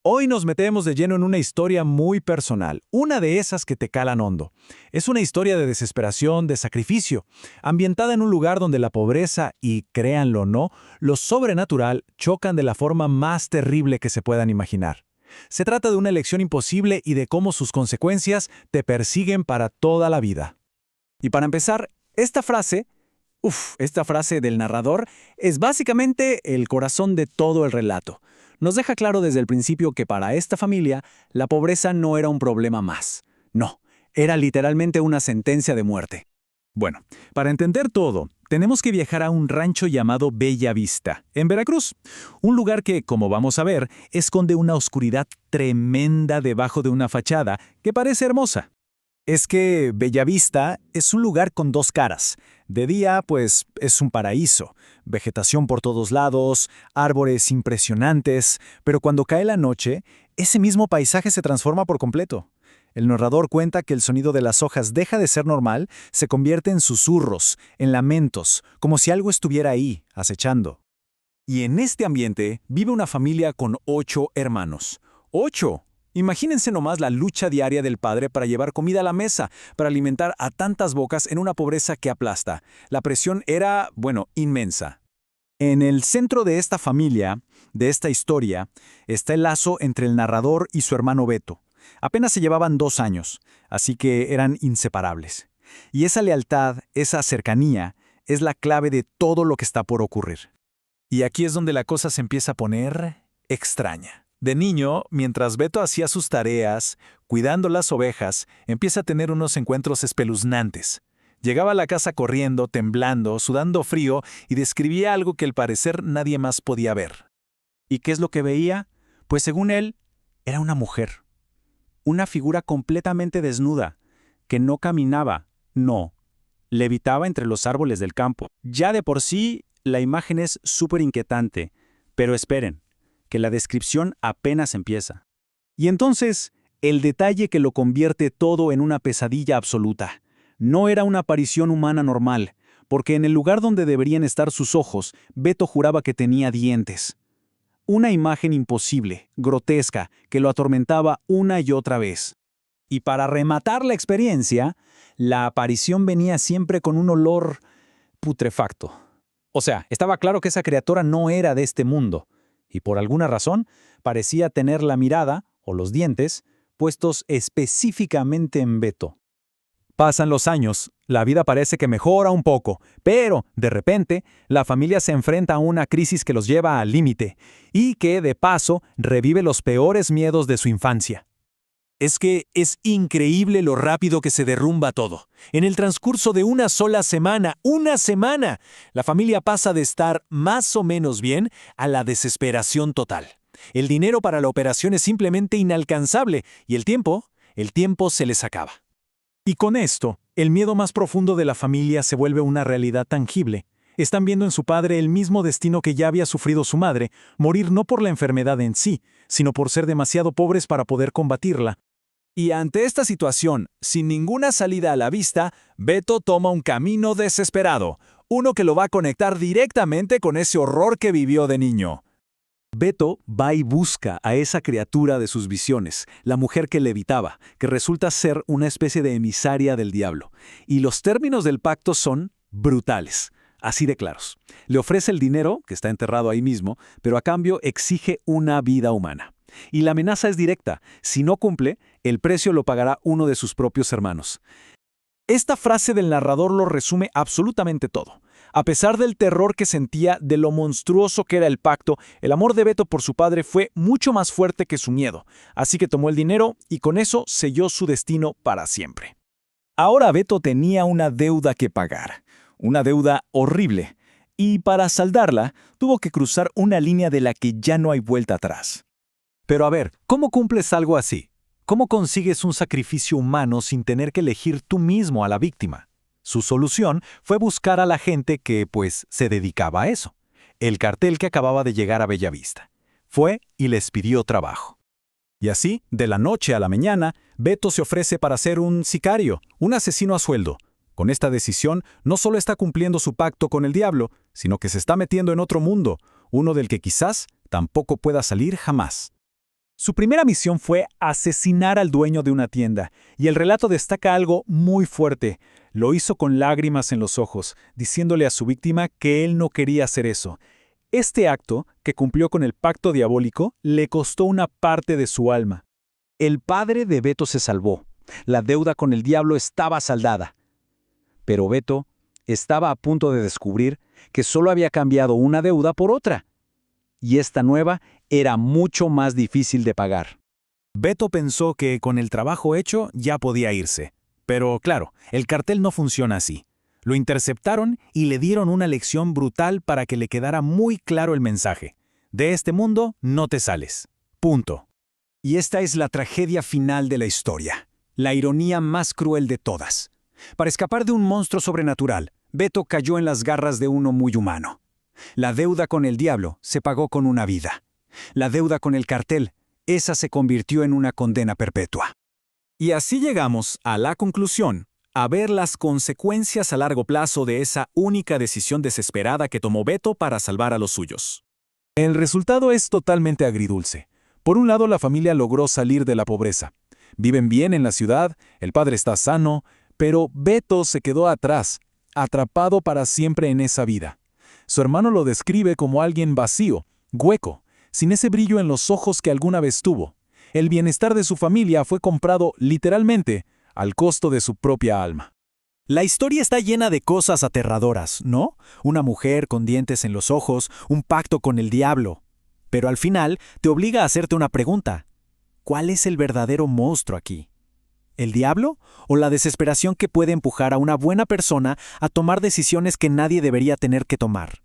Hoy nos metemos de lleno en una historia muy personal, una de esas que te calan hondo. Es una historia de desesperación, de sacrificio, ambientada en un lugar donde la pobreza y, créanlo o no, lo sobrenatural chocan de la forma más terrible que se puedan imaginar. Se trata de una elección imposible y de cómo sus consecuencias te persiguen para toda la vida. Y para empezar, esta frase del narrador es básicamente el corazón de todo el relato. Nos deja claro desde el principio que para esta familia la pobreza no era un problema más. No, era literalmente una sentencia de muerte. Bueno, para entender todo, tenemos que viajar a un rancho llamado Bella Vista, en Veracruz. Un lugar que, como vamos a ver, esconde una oscuridad tremenda debajo de una fachada que parece hermosa. Es que Bellavista es un lugar con dos caras. De día, pues, es un paraíso. Vegetación por todos lados, árboles impresionantes, pero cuando cae la noche, ese mismo paisaje se transforma por completo. El narrador cuenta que el sonido de las hojas deja de ser normal, se convierte en susurros, en lamentos, como si algo estuviera ahí, acechando. Y en este ambiente vive una familia con 8 hermanos. ¡8! Imagínense nomás la lucha diaria del padre para llevar comida a la mesa, para alimentar a tantas bocas en una pobreza que aplasta. La presión era, bueno, inmensa. En el centro de esta familia, de esta historia, está el lazo entre el narrador y su hermano Beto. Apenas se llevaban 2 años, así que eran inseparables. Y esa lealtad, esa cercanía, es la clave de todo lo que está por ocurrir. Y aquí es donde la cosa se empieza a poner extraña. De niño, mientras Beto hacía sus tareas, cuidando las ovejas, empieza a tener unos encuentros espeluznantes. Llegaba a la casa corriendo, temblando, sudando frío y describía algo que al parecer nadie más podía ver. ¿Y qué es lo que veía? Pues según él, era una mujer. Una figura completamente desnuda, que no caminaba, no, levitaba entre los árboles del campo. Ya de por sí, la imagen es súper inquietante, pero esperen, que la descripción apenas empieza. Y entonces, el detalle que lo convierte todo en una pesadilla absoluta. No era una aparición humana normal, porque en el lugar donde deberían estar sus ojos, Beto juraba que tenía dientes. Una imagen imposible, grotesca, que lo atormentaba una y otra vez. Y para rematar la experiencia, la aparición venía siempre con un olor putrefacto. O sea, estaba claro que esa criatura no era de este mundo, y por alguna razón parecía tener la mirada, o los dientes, puestos específicamente en Beto. Pasan los años, la vida parece que mejora un poco, pero, de repente, la familia se enfrenta a una crisis que los lleva al límite, y que, de paso, revive los peores miedos de su infancia. Es que es increíble lo rápido que se derrumba todo. En el transcurso de una sola semana, la familia pasa de estar más o menos bien a la desesperación total. El dinero para la operación es simplemente inalcanzable y el tiempo se les acaba. Y con esto, el miedo más profundo de la familia se vuelve una realidad tangible. Están viendo en su padre el mismo destino que ya había sufrido su madre, morir no por la enfermedad en sí, sino por ser demasiado pobres para poder combatirla. Y ante esta situación, sin ninguna salida a la vista, Beto toma un camino desesperado, uno que lo va a conectar directamente con ese horror que vivió de niño. Beto va y busca a esa criatura de sus visiones, la mujer que levitaba, que resulta ser una especie de emisaria del diablo. Y los términos del pacto son brutales, así de claros. Le ofrece el dinero, que está enterrado ahí mismo, pero a cambio exige una vida humana. Y la amenaza es directa. Si no cumple, el precio lo pagará uno de sus propios hermanos. Esta frase del narrador lo resume absolutamente todo. A pesar del terror que sentía, de lo monstruoso que era el pacto, el amor de Beto por su padre fue mucho más fuerte que su miedo. Así que tomó el dinero y con eso selló su destino para siempre. Ahora Beto tenía una deuda que pagar. Una deuda horrible. Y para saldarla, tuvo que cruzar una línea de la que ya no hay vuelta atrás. Pero a ver, ¿cómo cumples algo así? ¿Cómo consigues un sacrificio humano sin tener que elegir tú mismo a la víctima? Su solución fue buscar a la gente que, pues, se dedicaba a eso. El cartel que acababa de llegar a Bellavista. Fue y les pidió trabajo. Y así, de la noche a la mañana, Beto se ofrece para ser un sicario, un asesino a sueldo. Con esta decisión, no solo está cumpliendo su pacto con el diablo, sino que se está metiendo en otro mundo, uno del que quizás tampoco pueda salir jamás. Su primera misión fue asesinar al dueño de una tienda, y el relato destaca algo muy fuerte. Lo hizo con lágrimas en los ojos, diciéndole a su víctima que él no quería hacer eso. Este acto, que cumplió con el pacto diabólico, le costó una parte de su alma. El padre de Beto se salvó. La deuda con el diablo estaba saldada. Pero Beto estaba a punto de descubrir que solo había cambiado una deuda por otra. Y esta nueva era mucho más difícil de pagar. Beto pensó que con el trabajo hecho ya podía irse. Pero claro, el cartel no funciona así. Lo interceptaron y le dieron una lección brutal para que le quedara muy claro el mensaje. De este mundo no te sales. Punto. Y esta es la tragedia final de la historia. La ironía más cruel de todas. Para escapar de un monstruo sobrenatural, Beto cayó en las garras de uno muy humano. La deuda con el diablo se pagó con una vida. La deuda con el cartel, esa se convirtió en una condena perpetua. Y así llegamos a la conclusión, a ver las consecuencias a largo plazo de esa única decisión desesperada que tomó Beto para salvar a los suyos. El resultado es totalmente agridulce. Por un lado, la familia logró salir de la pobreza. Viven bien en la ciudad, el padre está sano, pero Beto se quedó atrás, atrapado para siempre en esa vida. Su hermano lo describe como alguien vacío, hueco, sin ese brillo en los ojos que alguna vez tuvo. El bienestar de su familia fue comprado, literalmente, al costo de su propia alma. La historia está llena de cosas aterradoras, ¿no? Una mujer con dientes en los ojos, un pacto con el diablo. Pero al final te obliga a hacerte una pregunta. ¿Cuál es el verdadero monstruo aquí? ¿El diablo o la desesperación que puede empujar a una buena persona a tomar decisiones que nadie debería tener que tomar?